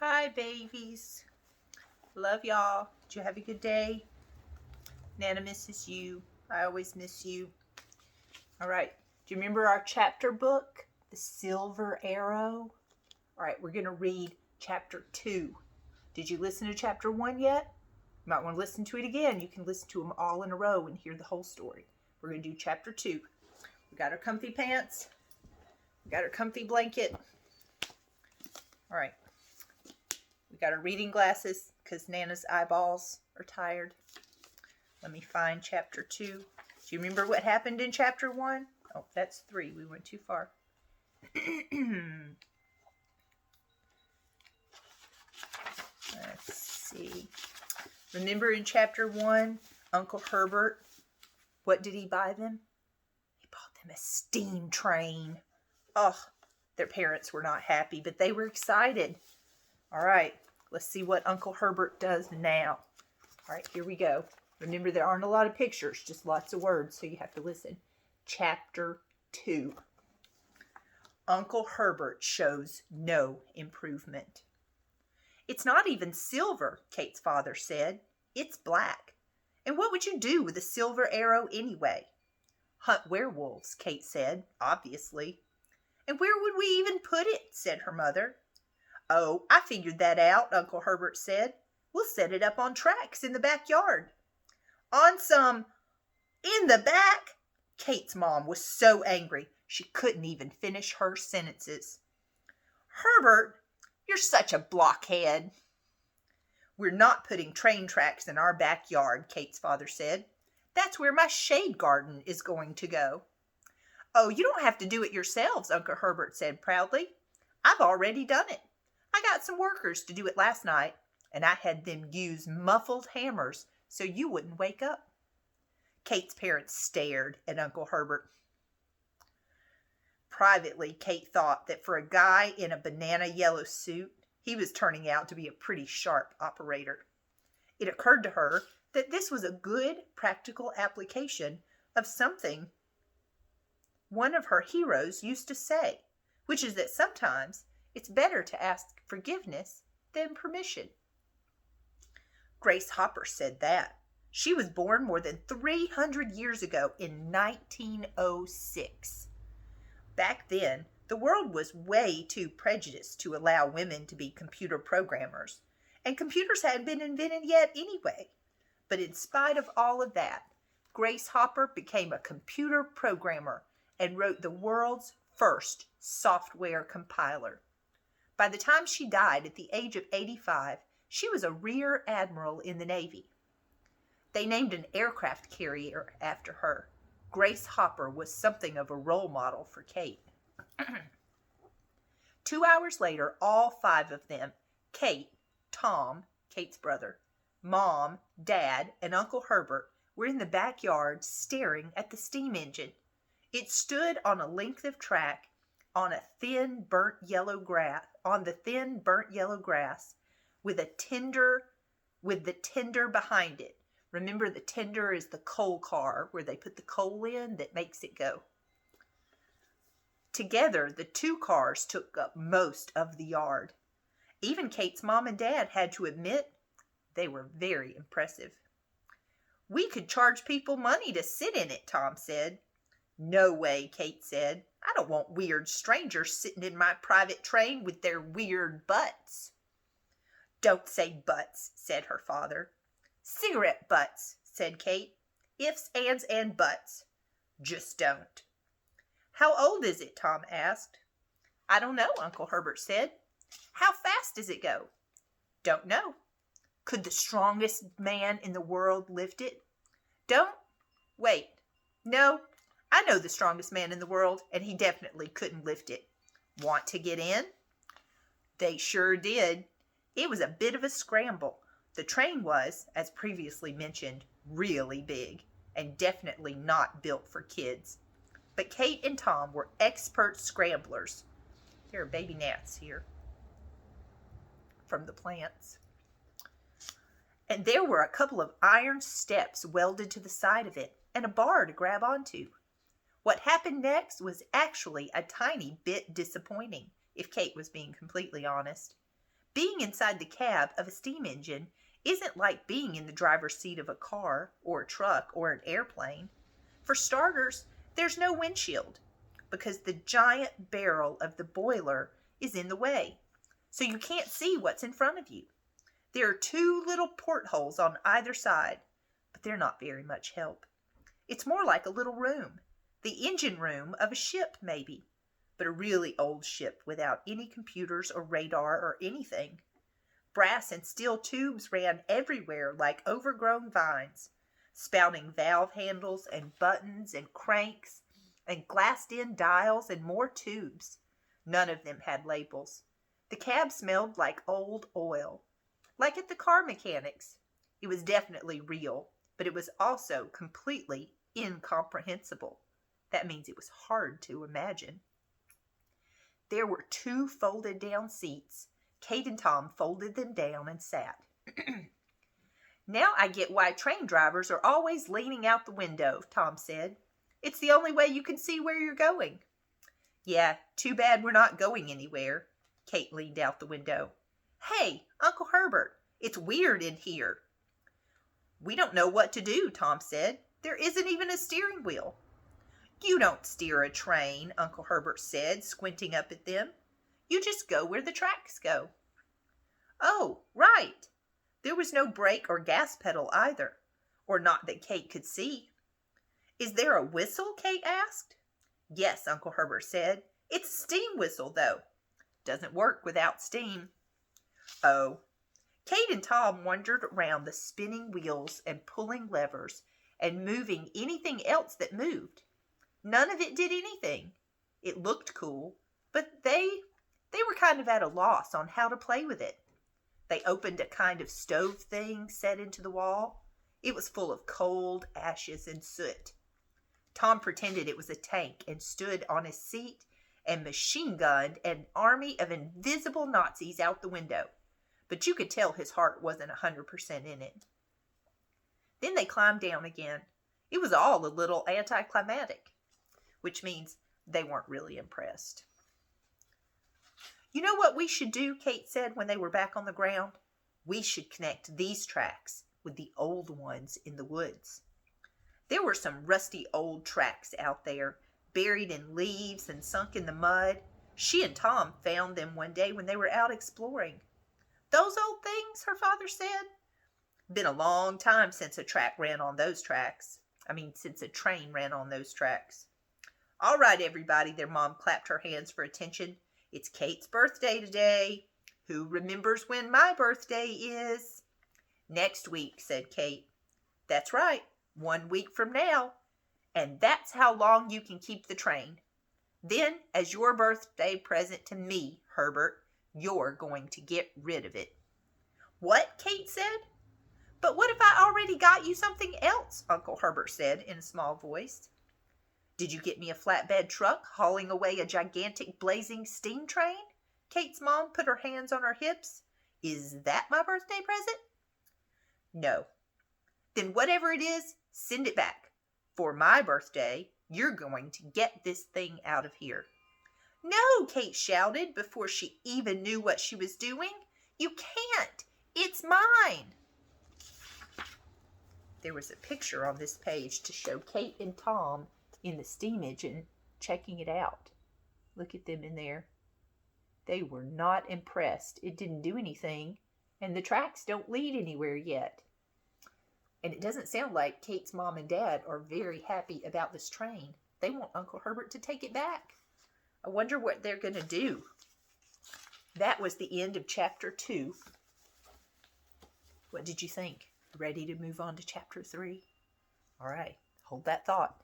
Hi, babies. Love y'all. Did you have a good day? Nana misses you. I always miss you. All right. Do you remember our chapter book, The Silver Arrow? All right, we're going to read chapter 2. Did you listen to chapter 1 yet? You might want to listen to it again. You can listen to them all in a row and hear the whole story. We're going to do chapter 2. We got our comfy pants. We got our comfy blanket. All right. We got our reading glasses because Nana's eyeballs are tired. Let me find chapter 2. Do you remember what happened in chapter 1? Oh, that's 3. We went too far. Let's see. Remember in chapter 1, Uncle Herbert, what did he buy them? He bought them a steam train. Oh, their parents were not happy, but they were excited. All right, let's see what Uncle Herbert does now. All right, here we go. Remember, there aren't a lot of pictures, just lots of words, so you have to listen. Chapter 2. Uncle Herbert shows no improvement. It's not even silver, Kate's father said. It's black. And what would you do with a silver arrow anyway? Hunt werewolves, Kate said, obviously. And where would we even put it, said her mother. Oh, I figured that out, Uncle Herbert said. We'll set it up on tracks in the backyard. In the back? Kate's mom was so angry she couldn't even finish her sentences. Herbert, you're such a blockhead. We're not putting train tracks in our backyard, Kate's father said. That's where my shade garden is going to go. Oh, you don't have to do it yourselves, Uncle Herbert said proudly. I've already done it. I got some workers to do it last night, and I had them use muffled hammers so you wouldn't wake up. Kate's parents stared at Uncle Herbert. Privately, Kate thought that for a guy in a banana yellow suit, he was turning out to be a pretty sharp operator. It occurred to her that this was a good practical application of something one of her heroes used to say, which is that sometimes it's better to ask forgiveness than permission. Grace Hopper said that. She was born more than 300 years ago in 1906. Back then, the world was way too prejudiced to allow women to be computer programmers, and computers hadn't been invented yet anyway. But in spite of all of that, Grace Hopper became a computer programmer and wrote the world's first software compiler. By the time she died at the age of 85, she was a rear admiral in the Navy. They named an aircraft carrier after her. Grace Hopper was something of a role model for Kate. 2 hours later, all 5 of them, Kate, Tom, Kate's brother, Mom, Dad, and Uncle Herbert, were in the backyard staring at the steam engine. It stood on a length of track on the thin burnt yellow grass with the tender behind it. Remember, the tender is the coal car where they put the coal in that makes it go. Together, the 2 cars took up most of the yard. Even Kate's mom and dad had to admit they were very impressive. We could charge people money to sit in it, Tom said. No way, Kate said. I don't want weird strangers sitting in my private train with their weird butts. Don't say butts, said her father. Cigarette butts, said Kate. Ifs, ands, and buts. Just don't. How old is it? Tom asked. I don't know, Uncle Herbert said. How fast does it go? Don't know. Could the strongest man in the world lift it? Wait. No, I know the strongest man in the world, and he definitely couldn't lift it. Want to get in? They sure did. It was a bit of a scramble. The train was, as previously mentioned, really big and definitely not built for kids. But Kate and Tom were expert scramblers. There are baby gnats here from the plants. And there were a couple of iron steps welded to the side of it and a bar to grab onto. What happened next was actually a tiny bit disappointing, if Kate was being completely honest. Being inside the cab of a steam engine isn't like being in the driver's seat of a car or a truck or an airplane. For starters, there's no windshield because the giant barrel of the boiler is in the way, so you can't see what's in front of you. There are 2 little portholes on either side, but they're not very much help. It's more like a little room, the engine room of a ship maybe, but a really old ship without any computers or radar or anything. Brass and steel tubes ran everywhere like overgrown vines, spouting valve handles and buttons and cranks and glassed-in dials and more tubes. None of them had labels. The cab smelled like old oil, like at the car mechanics. It was definitely real, but it was also completely incomprehensible. That means it was hard to imagine. There were 2 folded down seats. Kate and Tom folded them down and sat. Now I get why train drivers are always leaning out the window, Tom said. It's the only way you can see where you're going. Yeah, too bad we're not going anywhere. Kate leaned out the window. Hey, Uncle Herbert, it's weird in here. We don't know what to do, Tom said. There isn't even a steering wheel. You don't steer a train, Uncle Herbert said, squinting up at them. You just go where the tracks go. Oh, right. There was no brake or gas pedal either, or not that Kate could see. Is there a whistle? Kate asked. Yes, Uncle Herbert said. It's a steam whistle, though. Doesn't work without steam. Oh. Kate and Tom wandered around the spinning wheels and pulling levers and moving anything else that moved. None of it did anything. It looked cool, but they were kind of at a loss on how to play with it. They opened a kind of stove thing set into the wall. It was full of cold ashes and soot. Tom pretended it was a tank and stood on his seat and machine-gunned an army of invisible Nazis out the window, but you could tell his heart wasn't 100% in it. Then they climbed down again. It was all a little anticlimactic, which means they weren't really impressed. You know what we should do, Kate said when they were back on the ground? We should connect these tracks with the old ones in the woods. There were some rusty old tracks out there, buried in leaves and sunk in the mud. She and Tom found them one day when they were out exploring. Those old things, her father said. Been a long time since a train ran on those tracks. All right, everybody, their mom clapped her hands for attention. It's Kate's birthday today. Who remembers when my birthday is? Next week, said Kate. That's right, 1 week from now. And that's how long you can keep the train. Then, as your birthday present to me, Herbert, you're going to get rid of it. What? Kate said. But what if I already got you something else? Uncle Herbert said in a small voice. Did you get me a flatbed truck hauling away a gigantic blazing steam train? Kate's mom put her hands on her hips. Is that my birthday present? No. Then whatever it is, send it back. For my birthday, you're going to get this thing out of here. No, Kate shouted before she even knew what she was doing. You can't. It's mine. There was a picture on this page to show Kate and Tom in the steam engine checking it out. Look at them in there. They were not impressed. It didn't do anything, and the tracks don't lead anywhere yet. And it doesn't sound like Kate's mom and dad are very happy about this train. They want Uncle Herbert to take it back. I wonder what they're going to do. That was the end of chapter 2. What did you think? Ready to move on to chapter 3? All right, hold that thought.